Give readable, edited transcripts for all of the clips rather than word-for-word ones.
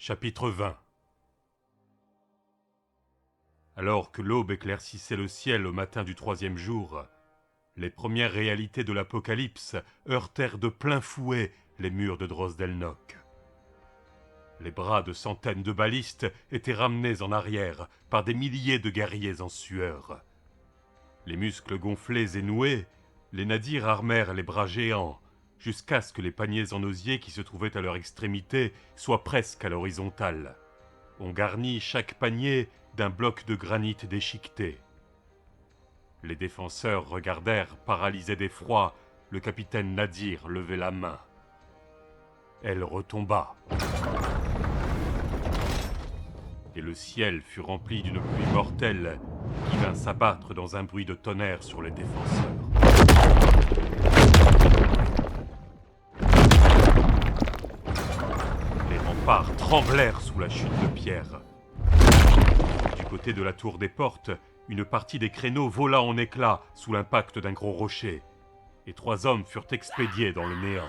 Chapitre 20. Alors que l'aube éclaircissait le ciel au matin du troisième jour, les premières réalités de l'Apocalypse heurtèrent de plein fouet les murs de Drosdelnock. Les bras de centaines de balistes étaient ramenés en arrière par des milliers de guerriers en sueur. Les muscles gonflés et noués, les nadirs armèrent les bras géants, jusqu'à ce que les paniers en osier qui se trouvaient à leur extrémité soient presque à l'horizontale. On garnit chaque panier d'un bloc de granit déchiqueté. Les défenseurs regardèrent, paralysés d'effroi, le capitaine Nadir lever la main. Elle retomba. Et le ciel fut rempli d'une pluie mortelle qui vint s'abattre dans un bruit de tonnerre sur les défenseurs. Les remparts tremblèrent sous la chute de pierre. Du côté de la tour des portes, une partie des créneaux vola en éclats sous l'impact d'un gros rocher, et 3 hommes furent expédiés dans le néant.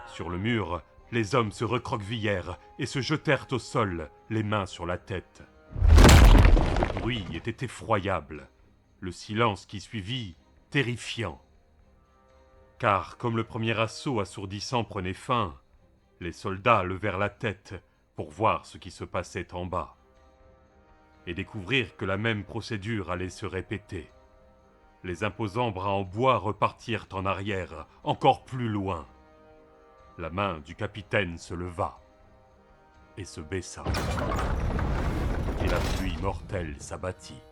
Sur le mur, les hommes se recroquevillèrent et se jetèrent au sol, les mains sur la tête. Le bruit était effroyable, le silence qui suivit, terrifiant. Car comme le premier assaut assourdissant prenait fin, les soldats levèrent la tête pour voir ce qui se passait en bas, et découvrirent que la même procédure allait se répéter. Les imposants bras en bois repartirent en arrière, encore plus loin. La main du capitaine se leva et se baissa, et la pluie mortelle s'abattit.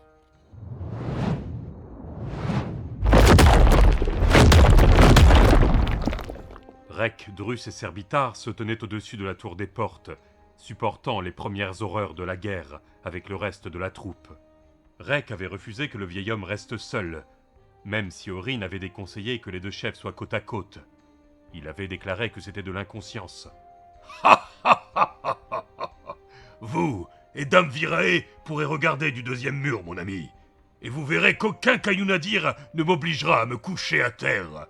Rek, Drus et Servitar se tenaient au-dessus de la tour des portes, supportant les premières horreurs de la guerre avec le reste de la troupe. Rek avait refusé que le vieil homme reste seul, même si Orin avait déconseillé que les 2 chefs soient côte à côte. Il avait déclaré que c'était de l'inconscience. Vous et Dame Virae pourrez regarder du deuxième mur, mon ami, et vous verrez qu'aucun caillou Nadir ne m'obligera à me coucher à terre.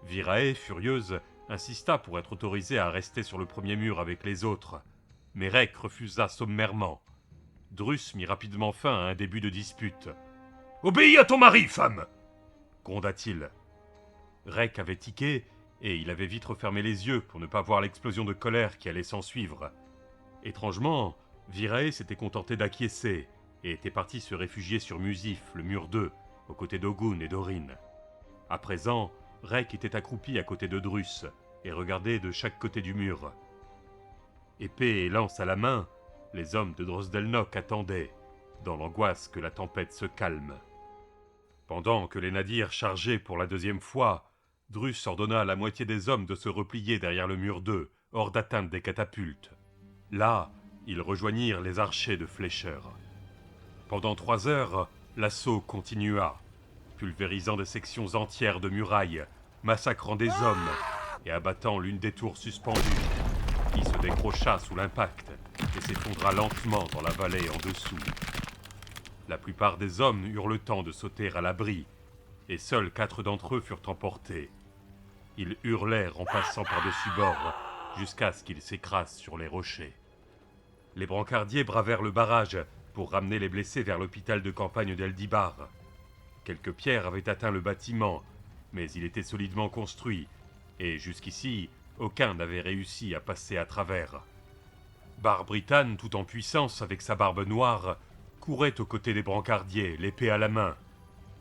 Virae, furieuse, insista pour être autorisée à rester sur le premier mur avec les autres, mais Rek refusa sommairement. Drus mit rapidement fin à un début de dispute. « Obéis à ton mari, femme !» gronda-t-il. Rek avait tiqué, et il avait vite refermé les yeux pour ne pas voir l'explosion de colère qui allait s'ensuivre. Étrangement, Virae s'était contenté d'acquiescer, et était parti se réfugier sur Musif, le mur 2, aux côtés d'Ogun et d'Orin. À présent, Rek était accroupi à côté de Drus, et regardait de chaque côté du mur. Épée et lance à la main, les hommes de Drosdelnock attendaient, dans l'angoisse que la tempête se calme. Pendant que les nadirs chargeaient pour la 2e fois, Drus ordonna à la moitié des hommes de se replier derrière le mur 2, hors d'atteinte des catapultes. Là, ils rejoignirent les archers de flécheurs. Pendant 3 heures, l'assaut continua, pulvérisant des sections entières de murailles, massacrant des hommes et abattant l'une des tours suspendues, qui se décrocha sous l'impact et s'effondra lentement dans la vallée en dessous. La plupart des hommes eurent le temps de sauter à l'abri, et seuls 4 d'entre eux furent emportés. Ils hurlèrent en passant par-dessus bord, jusqu'à ce qu'ils s'écrasent sur les rochers. Les brancardiers bravèrent le barrage pour ramener les blessés vers l'hôpital de campagne d'Eldibar. Quelques pierres avaient atteint le bâtiment, mais il était solidement construit, et jusqu'ici, aucun n'avait réussi à passer à travers. Barbritan, tout en puissance avec sa barbe noire, courait aux côtés des brancardiers, l'épée à la main,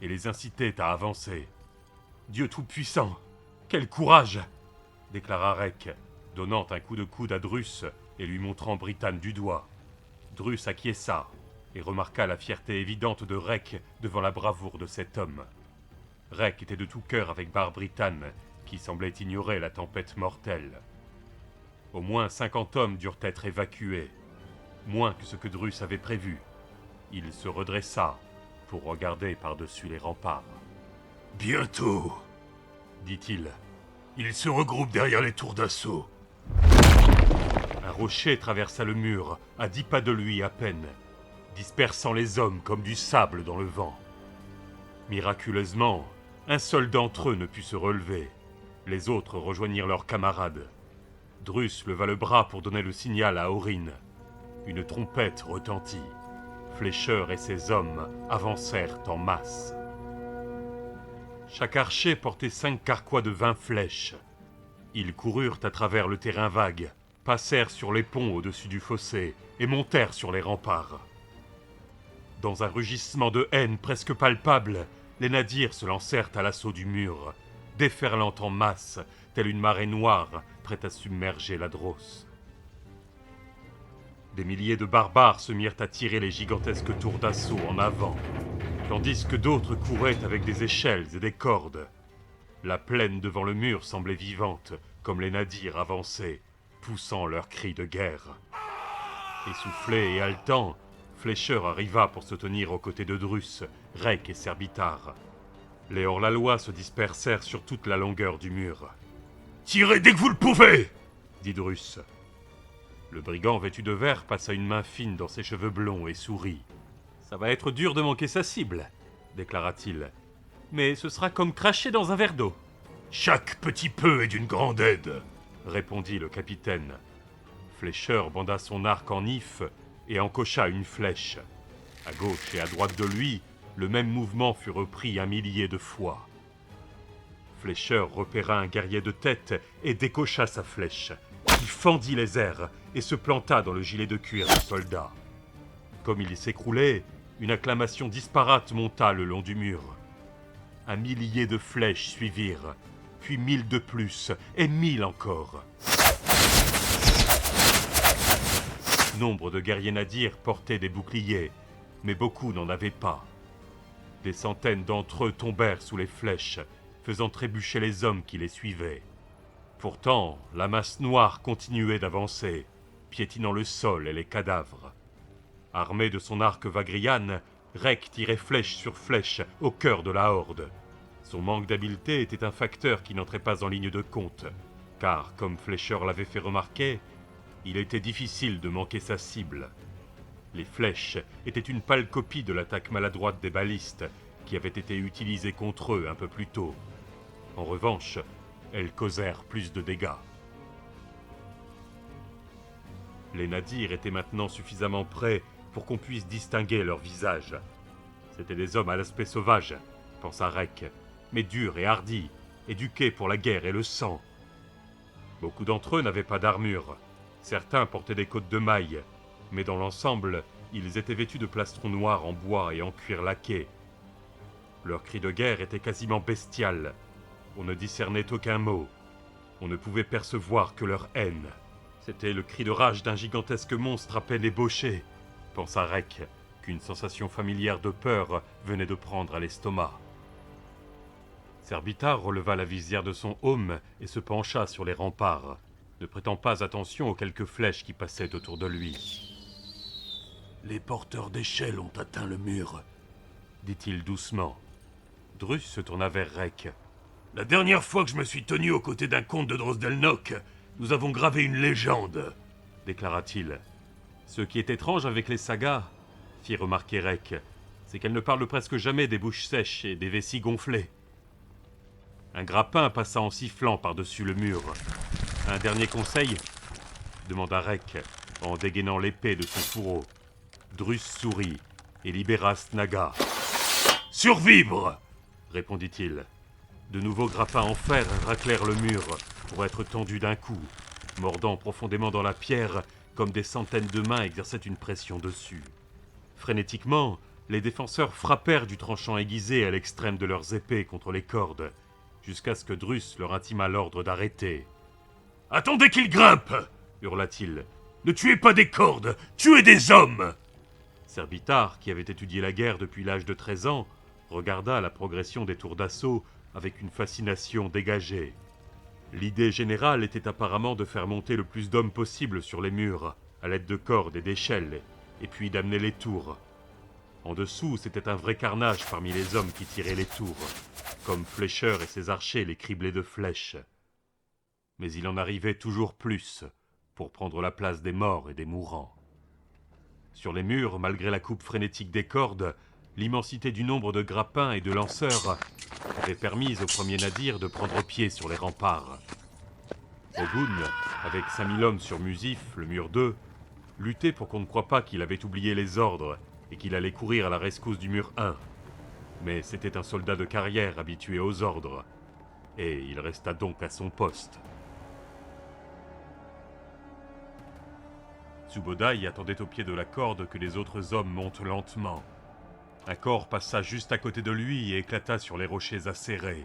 et les incitait à avancer. « Dieu tout-puissant, quel courage !» déclara Rek, donnant un coup de coude à Drus et lui montrant Britan du doigt. Drus acquiesça et remarqua la fierté évidente de Rek devant la bravoure de cet homme. Rek était de tout cœur avec Barbritan, qui semblait ignorer la tempête mortelle. Au moins 50 hommes durent être évacués, moins que ce que Drus avait prévu. Il se redressa pour regarder par-dessus les remparts. « Bientôt, dit-il, ils se regroupent derrière les tours d'assaut. » Un rocher traversa le mur, à 10 pas de lui à peine, dispersant les hommes comme du sable dans le vent. Miraculeusement, un seul d'entre eux ne put se relever. Les autres rejoignirent leurs camarades. Drus leva le bras pour donner le signal à Aurine. Une trompette retentit. Flécheur et ses hommes avancèrent en masse. Chaque archer portait 5 carquois de 20 flèches. Ils coururent à travers le terrain vague, passèrent sur les ponts au-dessus du fossé et montèrent sur les remparts. Dans un rugissement de haine presque palpable, les nadirs se lancèrent à l'assaut du mur, déferlant en masse, telle une marée noire prête à submerger la Drosse. Des milliers de barbares se mirent à tirer les gigantesques tours d'assaut en avant, tandis que d'autres couraient avec des échelles et des cordes. La plaine devant le mur semblait vivante, comme les nadirs avançaient, poussant leurs cris de guerre. Essoufflé et haletant, Flécheur arriva pour se tenir aux côtés de Drus, Rek et Serbitar. Les hors-la-loi se dispersèrent sur toute la longueur du mur. « Tirez dès que vous le pouvez !» dit Drus. Le brigand vêtu de vert passa une main fine dans ses cheveux blonds et sourit. « Ça va être dur de manquer sa cible, » déclara-t-il. « Mais ce sera comme cracher dans un verre d'eau. »« Chaque petit peu est d'une grande aide, » répondit le capitaine. Flécheur banda son arc en if et encocha une flèche. À gauche et à droite de lui, le même mouvement fut repris 1 millier de fois. Flécheur repéra un guerrier de tête et décocha sa flèche, qui fendit les airs et se planta dans le gilet de cuir du soldat. Comme il s'écroulait, une acclamation disparate monta le long du mur. 1 millier de flèches suivirent, puis 1000 de plus, et 1000 encore. Nombre de guerriers nadirs portaient des boucliers, mais beaucoup n'en avaient pas. Des centaines d'entre eux tombèrent sous les flèches, faisant trébucher les hommes qui les suivaient. Pourtant, la masse noire continuait d'avancer, piétinant le sol et les cadavres. Armé de son arc Vagrian, Rek tirait flèche sur flèche au cœur de la horde. Son manque d'habileté était un facteur qui n'entrait pas en ligne de compte, car, comme Flécheur l'avait fait remarquer, il était difficile de manquer sa cible. Les flèches étaient une pâle copie de l'attaque maladroite des balistes qui avait été utilisée contre eux un peu plus tôt. En revanche, elles causèrent plus de dégâts. Les nadirs étaient maintenant suffisamment près pour qu'on puisse distinguer leurs visages. C'étaient des hommes à l'aspect sauvage, pensa Rek, mais durs et hardis, éduqués pour la guerre et le sang. Beaucoup d'entre eux n'avaient pas d'armure. Certains portaient des côtes de mailles, mais dans l'ensemble, ils étaient vêtus de plastrons noirs en bois et en cuir laqué. Leur cri de guerre était quasiment bestial. On ne discernait aucun mot. On ne pouvait percevoir que leur haine. C'était le cri de rage d'un gigantesque monstre à peine ébauché, pensa Rek, qu'une sensation familière de peur venait de prendre à l'estomac. Serbitar releva la visière de son aume et se pencha sur les remparts, ne prêtant pas attention aux quelques flèches qui passaient autour de lui. « Les porteurs d'échelles ont atteint le mur, » dit-il doucement. Drus se tourna vers Rek. « La dernière fois que je me suis tenu aux côtés d'un comte de Drosdelnock, nous avons gravé une légende, » déclara-t-il. « Ce qui est étrange avec les sagas, » fit remarquer Rek, « c'est qu'elles ne parlent presque jamais des bouches sèches et des vessies gonflées. » Un grappin passa en sifflant par-dessus le mur. « Un dernier conseil ?» demanda Rek, en dégainant l'épée de son fourreau. Drus sourit et libéra Snaga. « Survivre !» répondit-il. De nouveaux grappins en fer raclèrent le mur pour être tendus d'un coup, mordant profondément dans la pierre comme des centaines de mains exerçaient une pression dessus. Frénétiquement, les défenseurs frappèrent du tranchant aiguisé à l'extrême de leurs épées contre les cordes, jusqu'à ce que Drus leur intima l'ordre d'arrêter. « Attendez qu'ils grimpent !» hurla-t-il. « Ne tuez pas des cordes, tuez des hommes !» Serbitar, qui avait étudié la guerre depuis l'âge de 13 ans, regarda la progression des tours d'assaut avec une fascination dégagée. L'idée générale était apparemment de faire monter le plus d'hommes possible sur les murs, à l'aide de cordes et d'échelles, et puis d'amener les tours. En dessous, c'était un vrai carnage parmi les hommes qui tiraient les tours, comme Flécheur et ses archers les criblaient de flèches. Mais il en arrivait toujours plus, pour prendre la place des morts et des mourants. Sur les murs, malgré la coupe frénétique des cordes, l'immensité du nombre de grappins et de lanceurs avait permis aux premiers nadirs de prendre pied sur les remparts. Ogun, avec 5000 hommes sur Musif, le mur 2, luttait pour qu'on ne croie pas qu'il avait oublié les ordres et qu'il allait courir à la rescousse du mur 1. Mais c'était un soldat de carrière habitué aux ordres, et il resta donc à son poste. Tsubodai attendait au pied de la corde que les autres hommes montent lentement. Un corps passa juste à côté de lui et éclata sur les rochers acérés.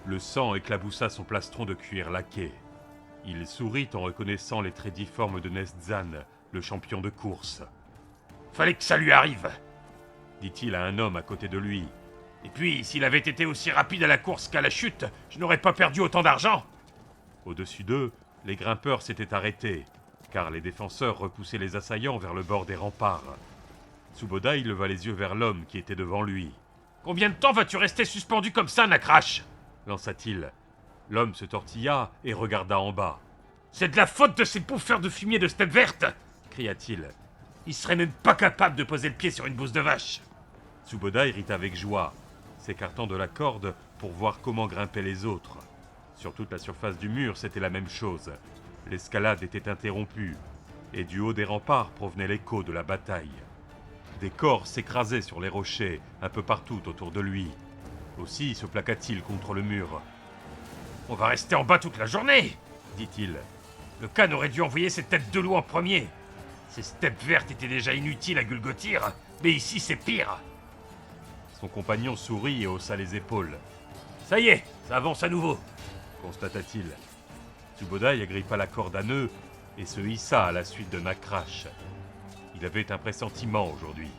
Le sang éclaboussa son plastron de cuir laqué. Il sourit en reconnaissant les traits difformes de Nestzan, le champion de course. « Fallait que ça lui arrive !» dit-il à un homme à côté de lui. « Et puis, s'il avait été aussi rapide à la course qu'à la chute, je n'aurais pas perdu autant d'argent !» Au-dessus d'eux, les grimpeurs s'étaient arrêtés, car les défenseurs repoussaient les assaillants vers le bord des remparts. Tsubodai leva les yeux vers l'homme qui était devant lui. « Combien de temps vas-tu rester suspendu comme ça, Nakrash ?» lança-t-il. L'homme se tortilla et regarda en bas. « C'est de la faute de ces bouffeurs de fumier de steppe verte !» cria-t-il. « Ils seraient même pas capables de poser le pied sur une bouse de vache !» Tsubodai rit avec joie, s'écartant de la corde pour voir comment grimpaient les autres. Sur toute la surface du mur, c'était la même chose. L'escalade était interrompue, et du haut des remparts provenait l'écho de la bataille. Des corps s'écrasaient sur les rochers, un peu partout autour de lui. Aussi se plaqua-t-il contre le mur. « On va rester en bas toute la journée !» dit-il. « Le Khan aurait dû envoyer ses têtes de loup en premier. Ces steppes vertes étaient déjà inutiles à Gulgotir, mais ici c'est pire !» Son compagnon sourit et haussa les épaules. « Ça y est, ça avance à nouveau !» constata-t-il. Tsubodai agrippa la corde à nœuds et se hissa à la suite de Nakrash. Il avait un pressentiment aujourd'hui.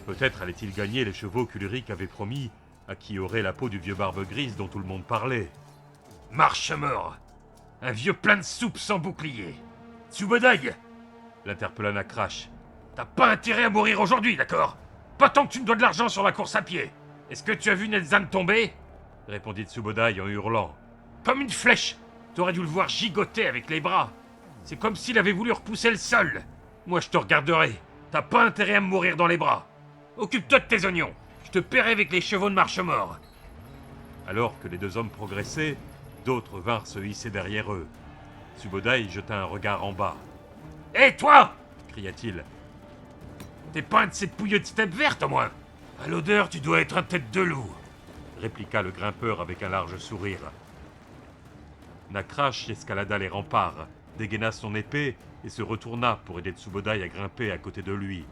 Peut-être allait-il gagner les chevaux qu'Ulrich avait promis, à qui aurait la peau du vieux barbe grise dont tout le monde parlait. Marche-mort! Un vieux plein de soupe sans bouclier! Tsubodai! L'interpella Nakrash. T'as pas intérêt à mourir aujourd'hui, d'accord? Pas tant que tu me dois de l'argent sur la course à pied! Est-ce que tu as vu Nestzan tomber? Répondit Tsubodai en hurlant. Comme une flèche! T'aurais dû le voir gigoter avec les bras. C'est comme s'il avait voulu repousser le sol. Moi je te regarderai. T'as pas intérêt à me mourir dans les bras. Occupe-toi de tes oignons. Je te paierai avec les chevaux de Marche-Mort. Alors que les deux hommes progressaient, d'autres vinrent se hisser derrière eux. Tsubodai jeta un regard en bas. « Hé, toi !» cria-t-il. « T'es pas un de ces pouilleux de steppe verte, au moins. À l'odeur, tu dois être un tête de loup. » répliqua le grimpeur avec un large sourire. Nakrash escalada les remparts, dégaina son épée et se retourna pour aider Tsubodai à grimper à côté de lui.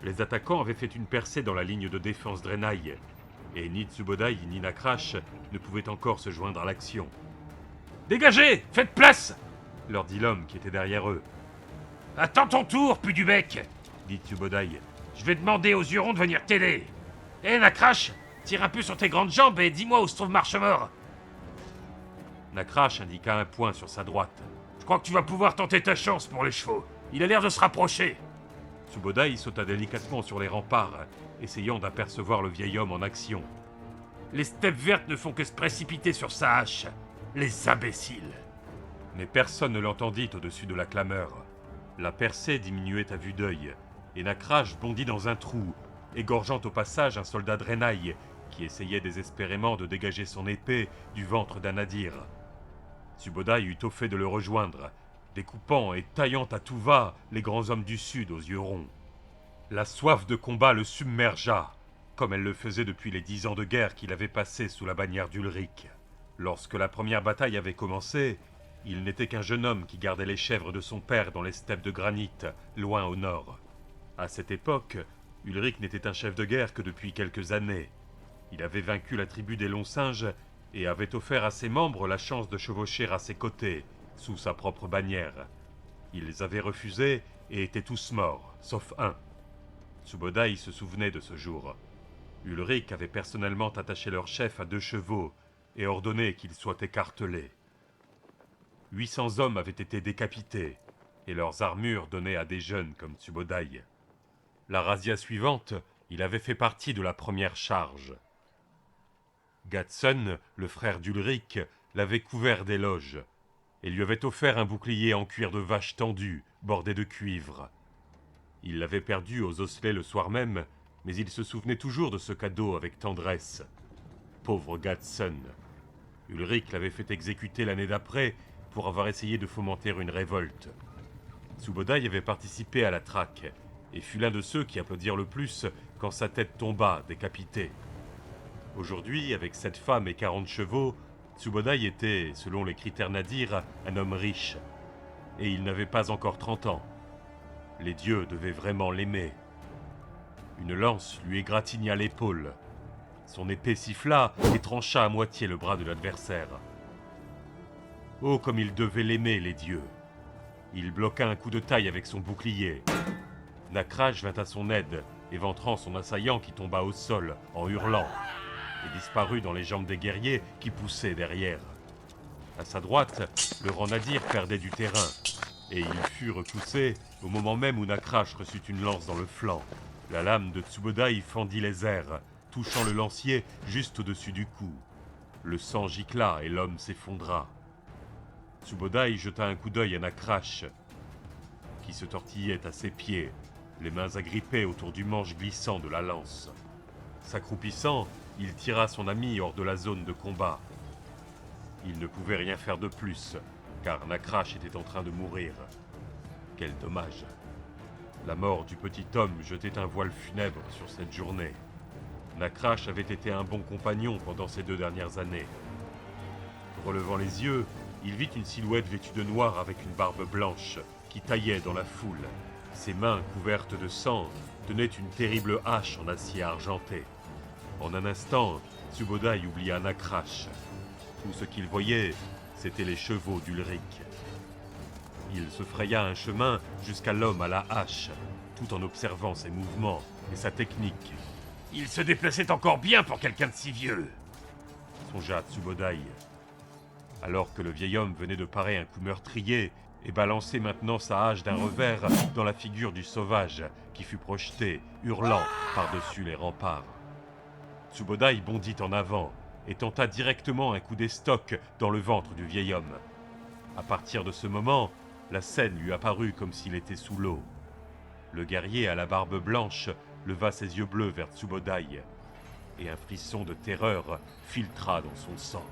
Les attaquants avaient fait une percée dans la ligne de défense d'Renaï, et ni Tsubodai ni Nakrash ne pouvaient encore se joindre à l'action. « Dégagez! Faites place !» leur dit l'homme qui était derrière eux. « Attends ton tour, pu du bec !» dit Tsubodai. « Je vais demander aux Hurons de venir t'aider. Hé, Nakrash, tire un peu sur tes grandes jambes et dis-moi où se trouve Marche-Mort. » Nakrash indiqua un point sur sa droite. « Je crois que tu vas pouvoir tenter ta chance pour les chevaux. Il a l'air de se rapprocher. » Tsubodai sauta délicatement sur les remparts, essayant d'apercevoir le vieil homme en action. Les steppes vertes ne font que se précipiter sur sa hache. Les imbéciles. Mais personne ne l'entendit au-dessus de la clameur. La percée diminuait à vue d'œil, et Nakrash bondit dans un trou, égorgeant au passage un soldat de Renaï qui essayait désespérément de dégager son épée du ventre d'un nadir. Tsubodai eut au fait de le rejoindre, découpant et taillant à tout va les grands hommes du Sud aux yeux ronds. La soif de combat le submergea, comme elle le faisait depuis les 10 ans de guerre qu'il avait passés sous la bannière d'Ulrich. Lorsque la première bataille avait commencé, il n'était qu'un jeune homme qui gardait les chèvres de son père dans les steppes de granit, loin au nord. À cette époque, Ulrich n'était un chef de guerre que depuis quelques années. Il avait vaincu la tribu des Longs Singes et avait offert à ses membres la chance de chevaucher à ses côtés, sous sa propre bannière. Ils avaient refusé et étaient tous morts, sauf un. Tsubodai se souvenait de ce jour. Ulrich avait personnellement attaché leur chef à 2 chevaux et ordonné qu'ils soient écartelés. 800 hommes avaient été décapités, et leurs armures données à des jeunes comme Tsubodai. La razzia suivante, il avait fait partie de la première charge. Gatsun, le frère d'Ulrich, l'avait couvert d'éloges, et lui avait offert un bouclier en cuir de vache tendu, bordé de cuivre. Il l'avait perdu aux osselets le soir même, mais il se souvenait toujours de ce cadeau avec tendresse. Pauvre Gatsun. Ulrich l'avait fait exécuter l'année d'après pour avoir essayé de fomenter une révolte. Subodai avait participé à la traque et fut l'un de ceux qui applaudirent le plus quand sa tête tomba, décapitée. Aujourd'hui, avec 7 femmes et 40 chevaux, Subodai était, selon les critères nadirs, un homme riche. Et il n'avait pas encore 30 ans. Les dieux devaient vraiment l'aimer. Une lance lui égratigna l'épaule. Son épée siffla et trancha à moitié le bras de l'adversaire. Oh, comme il devait l'aimer, les dieux! Il bloqua un coup de taille avec son bouclier. Nakraj vint à son aide, éventrant son assaillant qui tomba au sol en hurlant et disparut dans les jambes des guerriers qui poussaient derrière. À sa droite, le rang Nadir perdait du terrain, et il fut repoussé au moment même où Nakraj reçut une lance dans le flanc. La lame de Subodai fendit les airs, touchant le lancier juste au-dessus du cou. Le sang gicla et l'homme s'effondra. Subodai jeta un coup d'œil à Nakraj, qui se tortillait à ses pieds, les mains agrippées autour du manche glissant de la lance. S'accroupissant, il tira son ami hors de la zone de combat. Il ne pouvait rien faire de plus, car Nakraj était en train de mourir. Quel dommage! La mort du petit homme jetait un voile funèbre sur cette journée. Nakraj avait été un bon compagnon pendant ces 2 dernières années. Relevant les yeux, il vit une silhouette vêtue de noir avec une barbe blanche qui taillait dans la foule. Ses mains couvertes de sang tenaient une terrible hache en acier argenté. En un instant, Subodai oublia Nakraj. Tout ce qu'il voyait, c'étaient les chevaux d'Ulric. Il se fraya un chemin jusqu'à l'homme à la hache, tout en observant ses mouvements et sa technique. Il se déplaçait encore bien pour quelqu'un de si vieux, songea Subodai. Alors que le vieil homme venait de parer un coup meurtrier et balançait maintenant sa hache d'un revers dans la figure du sauvage qui fut projeté, hurlant, par-dessus les remparts. Subodai bondit en avant et tenta directement un coup d'estoc dans le ventre du vieil homme. À partir de ce moment, la scène lui apparut comme s'il était sous l'eau. Le guerrier à la barbe blanche leva ses yeux bleus vers Subodai, et un frisson de terreur filtra dans son sang.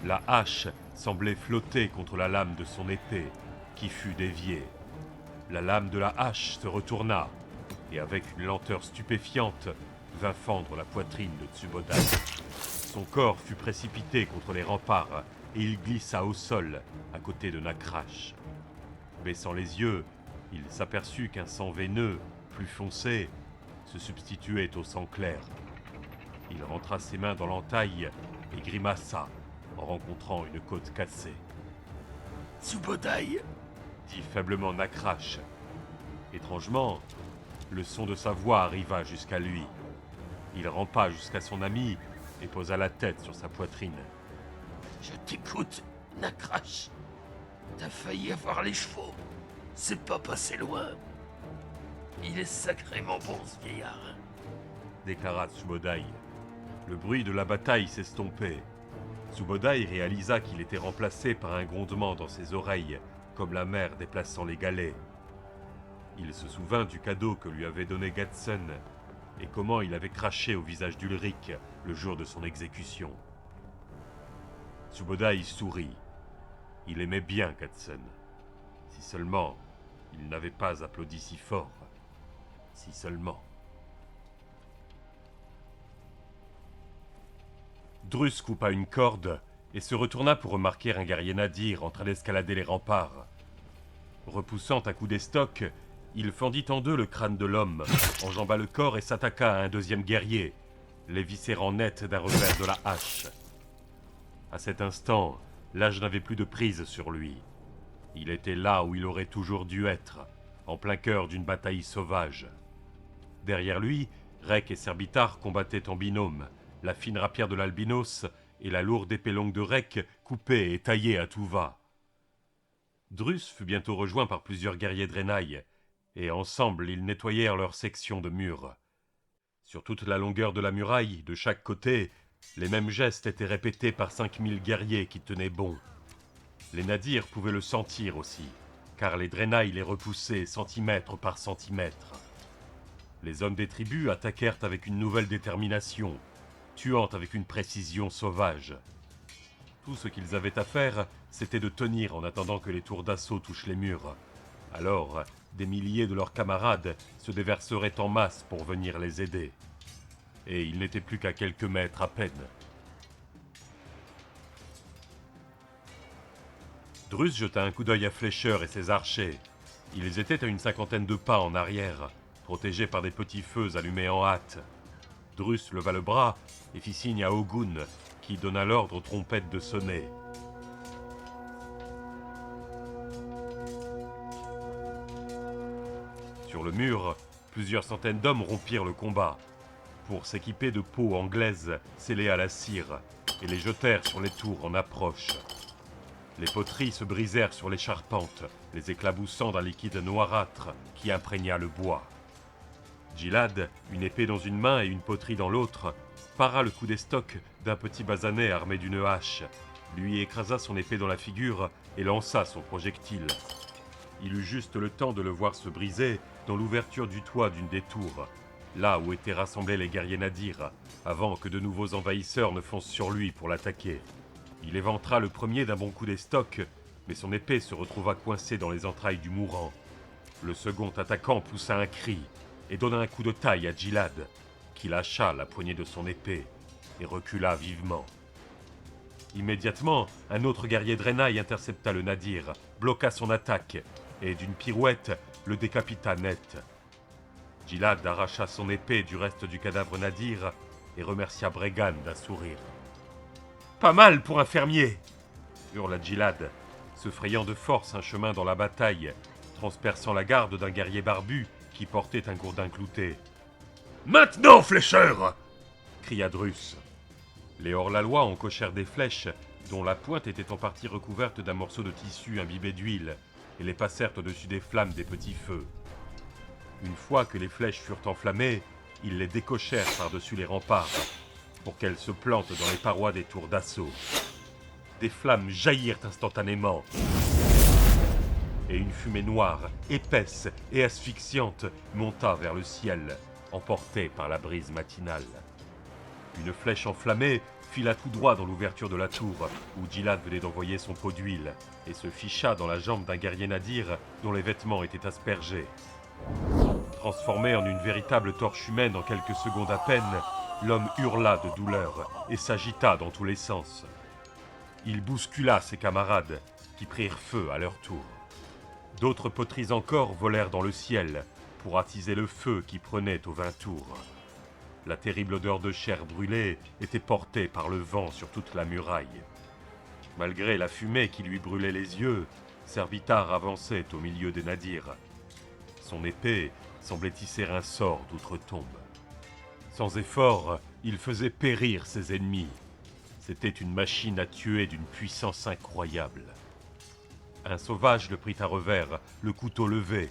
La hache semblait flotter contre la lame de son épée, qui fut déviée. La lame de la hache se retourna, et avec une lenteur stupéfiante, vint fendre la poitrine de Subodai. Son corps fut précipité contre les remparts, et il glissa au sol, à côté de Nakraj. Baissant les yeux, il s'aperçut qu'un sang veineux, plus foncé, se substituait au sang clair. Il rentra ses mains dans l'entaille et grimaça en rencontrant une côte cassée. « Subodai !» dit faiblement Nakraj. Étrangement, le son de sa voix arriva jusqu'à lui. Il rampa jusqu'à son ami et posa la tête sur sa poitrine. « Je t'écoute, Nakraj. T'as failli avoir les chevaux. C'est pas passé loin. Il est sacrément bon, ce vieillard, » déclara Subodai. Le bruit de la bataille s'estompait. Subodai réalisa qu'il était remplacé par un grondement dans ses oreilles, comme la mer déplaçant les galets. Il se souvint du cadeau que lui avait donné Gatsun et comment il avait craché au visage d'Ulric le jour de son exécution. Subodai sourit. Il aimait bien Gatsun. Si seulement il n'avait pas applaudi si fort. Si seulement. Drus coupa une corde et se retourna pour remarquer un guerrier nadir en train d'escalader les remparts. Repoussant un coup d'estoc, il fendit en deux le crâne de l'homme, enjamba le corps et s'attaqua à un deuxième guerrier, l'éviscérant net d'un revers de la hache. À cet instant, l'âge n'avait plus de prise sur lui. Il était là où il aurait toujours dû être, en plein cœur d'une bataille sauvage. Derrière lui, Rek et Serbitar combattaient en binôme, la fine rapière de l'albinos et la lourde épée longue de Rek coupée et taillée à tout va. Drus fut bientôt rejoint par plusieurs guerriers Draenei, et ensemble ils nettoyèrent leur section de mur. Sur toute la longueur de la muraille, de chaque côté, les mêmes gestes étaient répétés par 5000 guerriers qui tenaient bon. Les nadirs pouvaient le sentir aussi, car les Draenei les repoussaient centimètre par centimètre. Les hommes des tribus attaquèrent avec une nouvelle détermination, tuant avec une précision sauvage. Tout ce qu'ils avaient à faire, c'était de tenir en attendant que les tours d'assaut touchent les murs. Alors, des milliers de leurs camarades se déverseraient en masse pour venir les aider. Et ils n'étaient plus qu'à quelques mètres à peine. Drus jeta un coup d'œil à Flécheur et ses archers. Ils étaient à une cinquantaine de pas en arrière, protégés par des petits feux allumés en hâte. Drus leva le bras et fit signe à Ogun, qui donna l'ordre aux trompettes de sonner. Sur le mur, plusieurs centaines d'hommes rompirent le combat, pour s'équiper de peaux anglaises scellées à la cire, et les jetèrent sur les tours en approche. Les poteries se brisèrent sur les charpentes, les éclaboussant d'un liquide noirâtre qui imprégna le bois. Gilad, une épée dans une main et une poterie dans l'autre, para le coup d'estoc d'un petit basanet armé d'une hache, lui écrasa son épée dans la figure et lança son projectile. Il eut juste le temps de le voir se briser dans l'ouverture du toit d'une des tours, là où étaient rassemblés les guerriers nadirs, avant que de nouveaux envahisseurs ne foncent sur lui pour l'attaquer. Il éventra le premier d'un bon coup d'estoc, mais son épée se retrouva coincée dans les entrailles du mourant. Le second attaquant poussa un cri et donna un coup de taille à Gilad, qui lâcha la poignée de son épée et recula vivement. Immédiatement, un autre guerrier Draenei intercepta le nadir, bloqua son attaque et, d'une pirouette, le décapita net. Gilad arracha son épée du reste du cadavre nadir et remercia Bregan d'un sourire. « Pas mal pour un fermier !» hurla Gilad, se frayant de force un chemin dans la bataille, transperçant la garde d'un guerrier barbu qui portait un gourdin clouté. « Maintenant, flécheur !» cria Drus. Les hors-la-loi encochèrent des flèches, dont la pointe était en partie recouverte d'un morceau de tissu imbibé d'huile, et les passèrent au-dessus des flammes des petits feux. Une fois que les flèches furent enflammées, ils les décochèrent par-dessus les remparts, pour qu'elles se plantent dans les parois des tours d'assaut. Des flammes jaillirent instantanément, et une fumée noire, épaisse et asphyxiante monta vers le ciel, emportée par la brise matinale. Une flèche enflammée fila tout droit dans l'ouverture de la tour, où Gilad venait d'envoyer son pot d'huile, et se ficha dans la jambe d'un guerrier nadir dont les vêtements étaient aspergés. Transformé en une véritable torche humaine en quelques secondes à peine, l'homme hurla de douleur et s'agita dans tous les sens. Il bouscula ses camarades, qui prirent feu à leur tour. D'autres poteries encore volèrent dans le ciel, pour attiser le feu qui prenait aux 20 tours. La terrible odeur de chair brûlée était portée par le vent sur toute la muraille. Malgré la fumée qui lui brûlait les yeux, Servitar avançait au milieu des nadirs. Son épée semblait tisser un sort d'outre-tombe. Sans effort, il faisait périr ses ennemis. C'était une machine à tuer d'une puissance incroyable. Un sauvage le prit à revers, le couteau levé,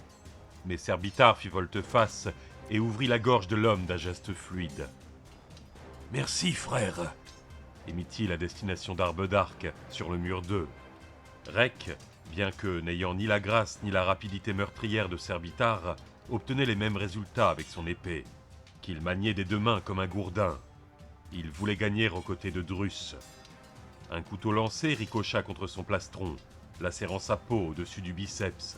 mais Servitar fit volte-face et ouvrit la gorge de l'homme d'un geste fluide. « Merci, frère !» émit-il à destination d'Arbe d'Arc sur le mur 2. Rek, bien que n'ayant ni la grâce ni la rapidité meurtrière de Servitar, obtenait les mêmes résultats avec son épée, qu'il maniait des deux mains comme un gourdin. Il voulait gagner aux côtés de Drus. Un couteau lancé ricocha contre son plastron, lacérant sa peau au-dessus du biceps.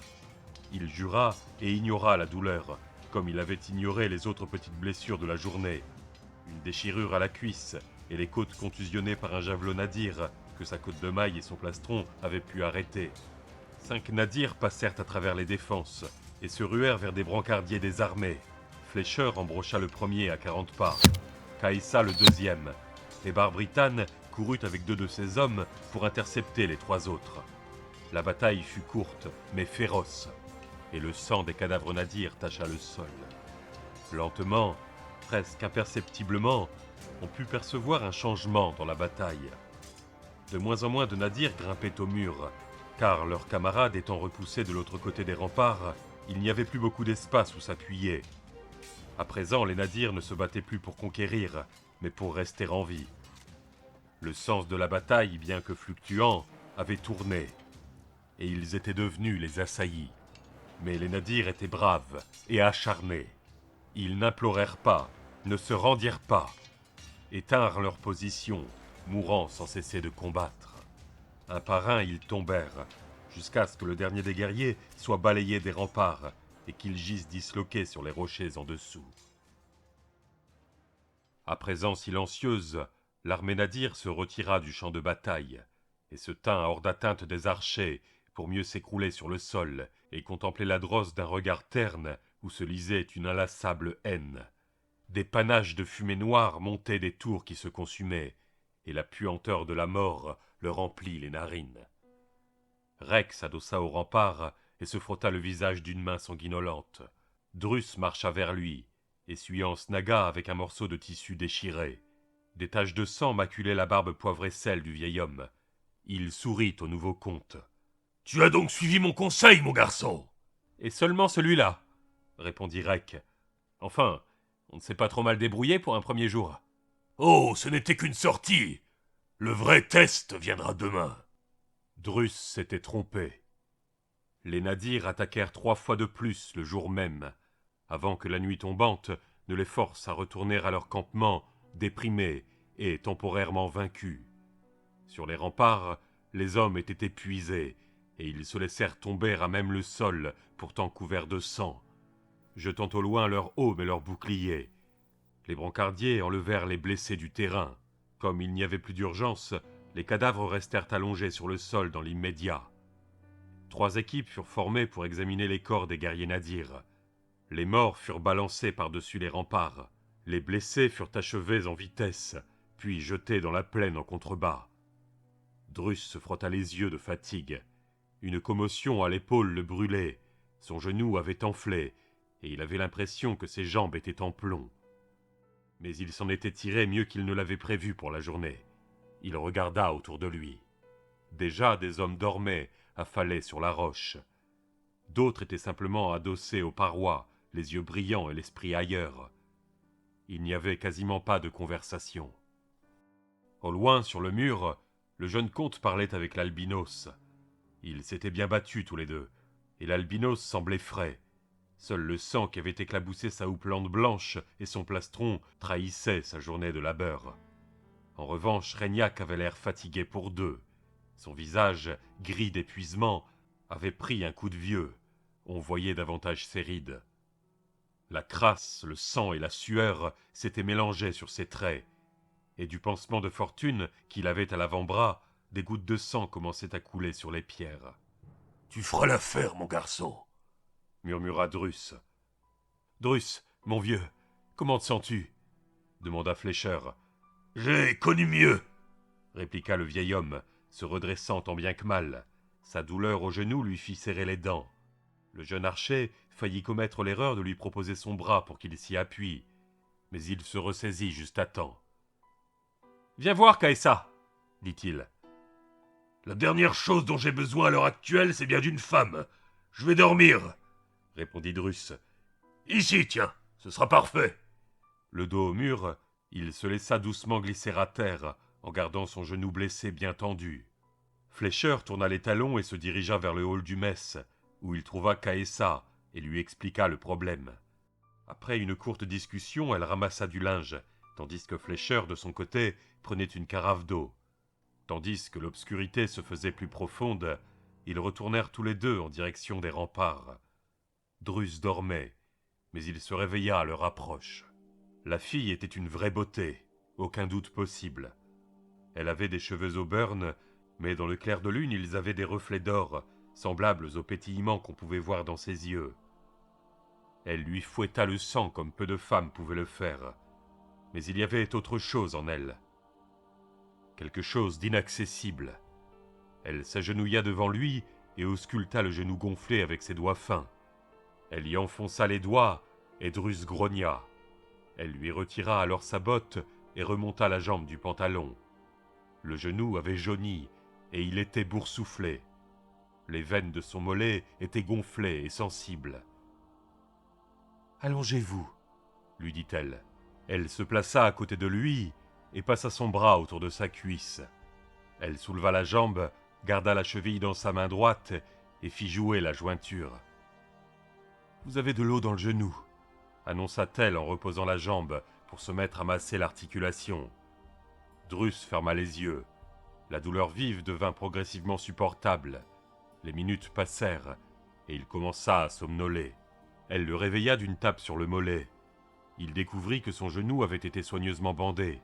Il jura et ignora la douleur, comme il avait ignoré les autres petites blessures de la journée. Une déchirure à la cuisse et les côtes contusionnées par un javelot nadir que sa côte de maille et son plastron avaient pu arrêter. 5 nadirs passèrent à travers les défenses et se ruèrent vers des brancardiers désarmés. Flécheur embrocha le premier à 40 pas, Kaïssa le deuxième, et Barbritan courut avec 2 de ses hommes pour intercepter les 3 autres. La bataille fut courte, mais féroce, et le sang des cadavres nadirs tacha le sol. Lentement, presque imperceptiblement, on put percevoir un changement dans la bataille. De moins en moins de nadirs grimpaient au mur, car leurs camarades étant repoussés de l'autre côté des remparts, il n'y avait plus beaucoup d'espace où s'appuyer. À présent, les nadirs ne se battaient plus pour conquérir, mais pour rester en vie. Le sens de la bataille, bien que fluctuant, avait tourné, et ils étaient devenus les assaillis. Mais les nadirs étaient braves et acharnés. Ils n'implorèrent pas, ne se rendirent pas, et tinrent leur position, mourant sans cesser de combattre. Un par un, ils tombèrent, jusqu'à ce que le dernier des guerriers soit balayé des remparts et qu'ils gisent disloqués sur les rochers en dessous. À présent silencieuse, l'armée nadir se retira du champ de bataille et se tint hors d'atteinte des archers pour mieux s'écrouler sur le sol et contempler la drosse d'un regard terne où se lisait une inlassable haine. Des panaches de fumée noire montaient des tours qui se consumaient, et la puanteur de la mort leur remplit les narines. Rex s'adossa au rempart et se frotta le visage d'une main sanguinolente. Drus marcha vers lui, essuyant Snaga avec un morceau de tissu déchiré. Des taches de sang maculaient la barbe poivre et sel du vieil homme. Il sourit au nouveau comte. « Tu as donc suivi mon conseil, mon garçon !»« Et seulement celui-là, » répondit Rek. « Enfin, on ne s'est pas trop mal débrouillé pour un premier jour. »« Oh, ce n'était qu'une sortie. Le vrai test viendra demain. » Drus s'était trompé. Les nadirs attaquèrent 3 fois de plus le jour même, avant que la nuit tombante ne les force à retourner à leur campement, déprimés et temporairement vaincus. Sur les remparts, les hommes étaient épuisés, et ils se laissèrent tomber à même le sol, pourtant couverts de sang, jetant au loin leurs aumes et leurs boucliers. Les brancardiers enlevèrent les blessés du terrain. Comme il n'y avait plus d'urgence, les cadavres restèrent allongés sur le sol dans l'immédiat. 3 équipes furent formées pour examiner les corps des guerriers nadirs. Les morts furent balancés par-dessus les remparts. Les blessés furent achevés en vitesse, puis jetés dans la plaine en contrebas. Drus se frotta les yeux de fatigue. Une commotion à l'épaule le brûlait. Son genou avait enflé, et il avait l'impression que ses jambes étaient en plomb. Mais il s'en était tiré mieux qu'il ne l'avait prévu pour la journée. Il regarda autour de lui. Déjà des hommes dormaient, affalés sur la roche. D'autres étaient simplement adossés aux parois, les yeux brillants et l'esprit ailleurs. Il n'y avait quasiment pas de conversation. Au loin, sur le mur, le jeune comte parlait avec l'albinos. Ils s'étaient bien battus tous les deux, et l'albinos semblait frais. Seul le sang qui avait éclaboussé sa houppelande blanche et son plastron trahissait sa journée de labeur. En revanche, Reignac avait l'air fatigué pour 2. Son visage, gris d'épuisement, avait pris un coup de vieux. On voyait davantage ses rides. La crasse, le sang et la sueur s'étaient mélangés sur ses traits, et du pansement de fortune qu'il avait à l'avant-bras, des gouttes de sang commençaient à couler sur les pierres. « Tu feras l'affaire, mon garçon !» murmura Drus. « Drus, mon vieux, comment te sens-tu » demanda Fleischer. « J'ai connu mieux » répliqua le vieil homme, se redressant tant bien que mal. Sa douleur au genou lui fit serrer les dents. Le jeune archer faillit commettre l'erreur de lui proposer son bras pour qu'il s'y appuie, mais il se ressaisit juste à temps. « Viens voir, Caessa !» dit-il. « La dernière chose dont j'ai besoin à l'heure actuelle, c'est bien d'une femme. Je vais dormir !» répondit Drus. « Ici, tiens, ce sera parfait !» Le dos au mur, il se laissa doucement glisser à terre, en gardant son genou blessé bien tendu. Fleischer tourna les talons et se dirigea vers le hall du mess, où il trouva Caessa et lui expliqua le problème. Après une courte discussion, elle ramassa du linge, tandis que Fleischer, de son côté, prenait une carafe d'eau. Tandis que l'obscurité se faisait plus profonde, ils retournèrent tous les deux en direction des remparts. Drus dormait, mais il se réveilla à leur approche. La fille était une vraie beauté, aucun doute possible. Elle avait des cheveux auburn, mais dans le clair de lune ils avaient des reflets d'or, semblables aux pétillements qu'on pouvait voir dans ses yeux. Elle lui fouetta le sang comme peu de femmes pouvaient le faire, mais il y avait autre chose en elle. Quelque chose d'inaccessible. Elle s'agenouilla devant lui et ausculta le genou gonflé avec ses doigts fins. Elle y enfonça les doigts et Drus grogna. Elle lui retira alors sa botte et remonta la jambe du pantalon. Le genou avait jauni et il était boursouflé. Les veines de son mollet étaient gonflées et sensibles. « Allongez-vous, » lui dit-elle. Elle se plaça à côté de lui et passa son bras autour de sa cuisse. Elle souleva la jambe, garda la cheville dans sa main droite et fit jouer la jointure. « Vous avez de l'eau dans le genou, » annonça-t-elle en reposant la jambe pour se mettre à masser l'articulation. Drus ferma les yeux. La douleur vive devint progressivement supportable. Les minutes passèrent, et il commença à somnoler. Elle le réveilla d'une tape sur le mollet. Il découvrit que son genou avait été soigneusement bandé.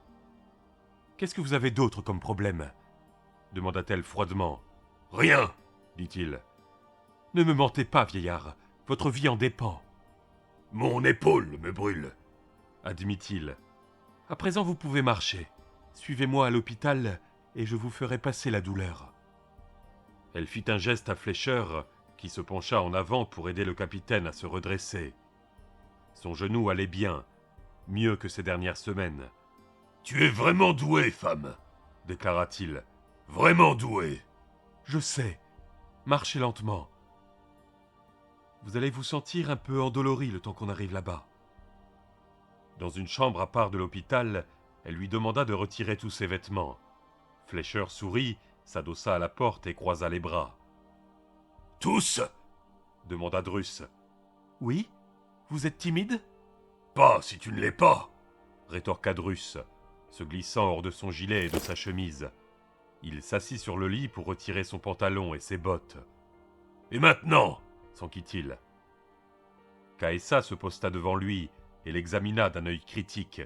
« Qu'est-ce que vous avez d'autre comme problème ?» demanda-t-elle froidement. « Rien, dit-il. « Ne me mentez pas, vieillard, votre vie en dépend. »« Mon épaule me brûle, admit-il. « À présent vous pouvez marcher. Suivez-moi à l'hôpital et je vous ferai passer la douleur. » Elle fit un geste à Fletcher, qui se pencha en avant pour aider le capitaine à se redresser. Son genou allait bien, mieux que ces dernières semaines. « Tu es vraiment douée, femme, déclara-t-il. « Vraiment douée. »« Je sais. Marchez lentement. Vous allez vous sentir un peu endolori le temps qu'on arrive là-bas. » Dans une chambre à part de l'hôpital, elle lui demanda de retirer tous ses vêtements. Fletcher sourit, s'adossa à la porte et croisa les bras. « Tous ?» demanda Druss. « Oui ? Vous êtes timide ? »« Pas si tu ne l'es pas !» rétorqua Druss, se glissant hors de son gilet et de sa chemise. Il s'assit sur le lit pour retirer son pantalon et ses bottes. « Et maintenant ?» s'enquit-il. Caessa se posta devant lui et l'examina d'un œil critique,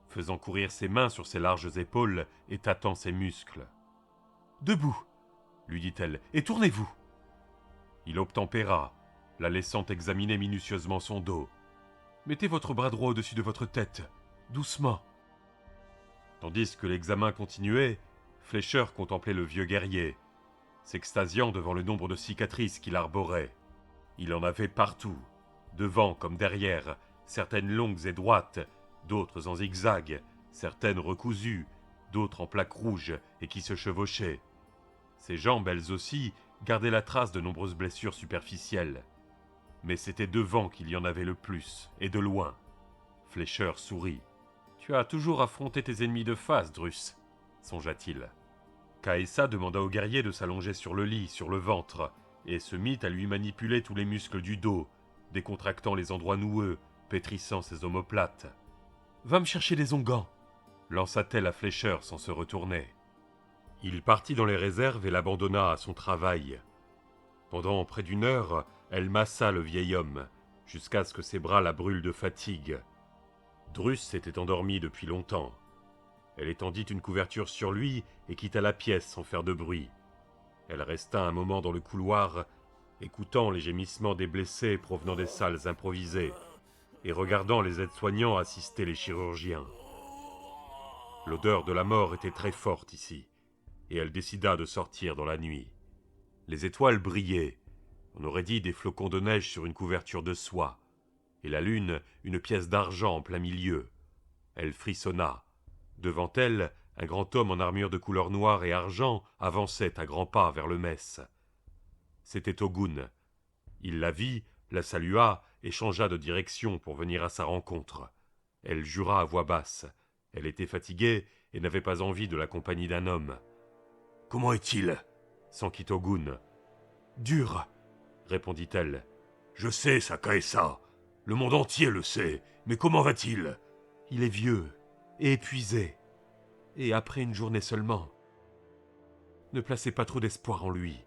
faisant courir ses mains sur ses larges épaules et tâtant ses muscles. « Debout, lui dit-elle, et tournez-vous. » Il obtempéra, la laissant examiner minutieusement son dos. « Mettez votre bras droit au-dessus de votre tête, doucement. » Tandis que l'examen continuait, Fletcher contemplait le vieux guerrier, s'extasiant devant le nombre de cicatrices qu'il arborait. Il en avait partout, devant comme derrière, certaines longues et droites, d'autres en zigzag, certaines recousues, d'autres en plaques rouges et qui se chevauchaient. Ses jambes, elles aussi, gardaient la trace de nombreuses blessures superficielles. Mais c'était devant qu'il y en avait le plus, et de loin. Fletcher sourit. « Tu as toujours affronté tes ennemis de face, Druss, songea-t-il. » Caessa demanda au guerrier de s'allonger sur le lit, sur le ventre, et se mit à lui manipuler tous les muscles du dos, décontractant les endroits noueux, pétrissant ses omoplates. « Va me chercher des onguents !» lança-t-elle à Fletcher sans se retourner. Il partit dans les réserves et l'abandonna à son travail. Pendant près d'une heure, elle massa le vieil homme, jusqu'à ce que ses bras la brûlent de fatigue. Druss s'était endormi depuis longtemps. Elle étendit une couverture sur lui et quitta la pièce sans faire de bruit. Elle resta un moment dans le couloir, écoutant les gémissements des blessés provenant des salles improvisées et regardant les aides-soignants assister les chirurgiens. L'odeur de la mort était très forte ici, et elle décida de sortir dans la nuit. Les étoiles brillaient, on aurait dit des flocons de neige sur une couverture de soie, et la lune une pièce d'argent en plein milieu. Elle frissonna. Devant elle, un grand homme en armure de couleur noire et argent avançait à grands pas vers le mess. C'était Ogun. Il la vit, la salua et changea de direction pour venir à sa rencontre. Elle jura à voix basse. Elle était fatiguée et n'avait pas envie de la compagnie d'un homme. « Comment est-il » s'enquit Ogun. « Dur, » répondit-elle. « Je sais, ça, Caessa. Le monde entier le sait. Mais comment va-t-il ?»« Il est vieux et épuisé. Et après une journée seulement. Ne placez pas trop d'espoir en lui.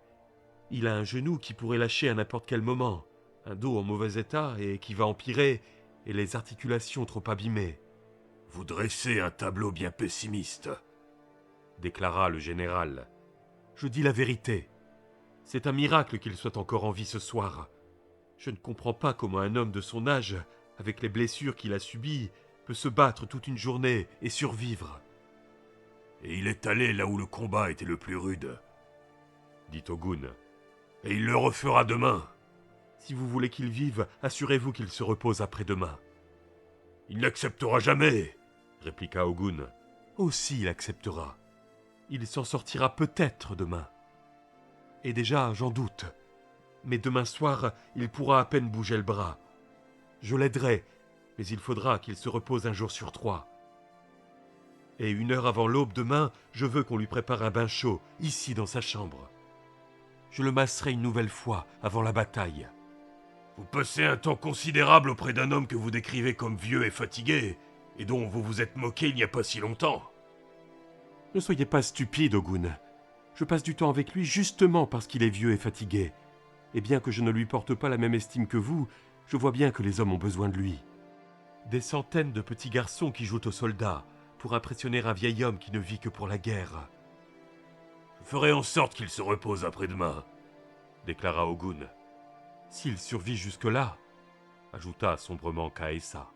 Il a un genou qui pourrait lâcher à n'importe quel moment, un dos en mauvais état et qui va empirer, et les articulations trop abîmées. »« Vous dressez un tableau bien pessimiste, » déclara le général. « Je dis la vérité. C'est un miracle qu'il soit encore en vie ce soir. Je ne comprends pas comment un homme de son âge, avec les blessures qu'il a subies, peut se battre toute une journée et survivre. »« Et il est allé là où le combat était le plus rude, » dit Ogun. « Et il le refera demain. Si vous voulez qu'il vive, assurez-vous qu'il se repose après-demain. »« Il n'acceptera jamais, » répliqua Ogun. « Aussi il acceptera. Il s'en sortira peut-être demain. Et déjà, j'en doute. Mais demain soir, il pourra à peine bouger le bras. Je l'aiderai, mais il faudra qu'il se repose un jour sur 3. Et 1 heure avant l'aube demain, je veux qu'on lui prépare un bain chaud, ici dans sa chambre. Je le masserai une nouvelle fois, avant la bataille. »« Vous passez un temps considérable auprès d'un homme que vous décrivez comme vieux et fatigué, et dont vous vous êtes moqué il n'y a pas si longtemps. » « Ne soyez pas stupide, Ogun. Je passe du temps avec lui justement parce qu'il est vieux et fatigué. Et bien que je ne lui porte pas la même estime que vous, je vois bien que les hommes ont besoin de lui. Des centaines de petits garçons qui jouent aux soldats pour impressionner un vieil homme qui ne vit que pour la guerre. Je ferai en sorte qu'il se repose après-demain, déclara Ogun. S'il survit jusque-là, ajouta sombrement Kaesa.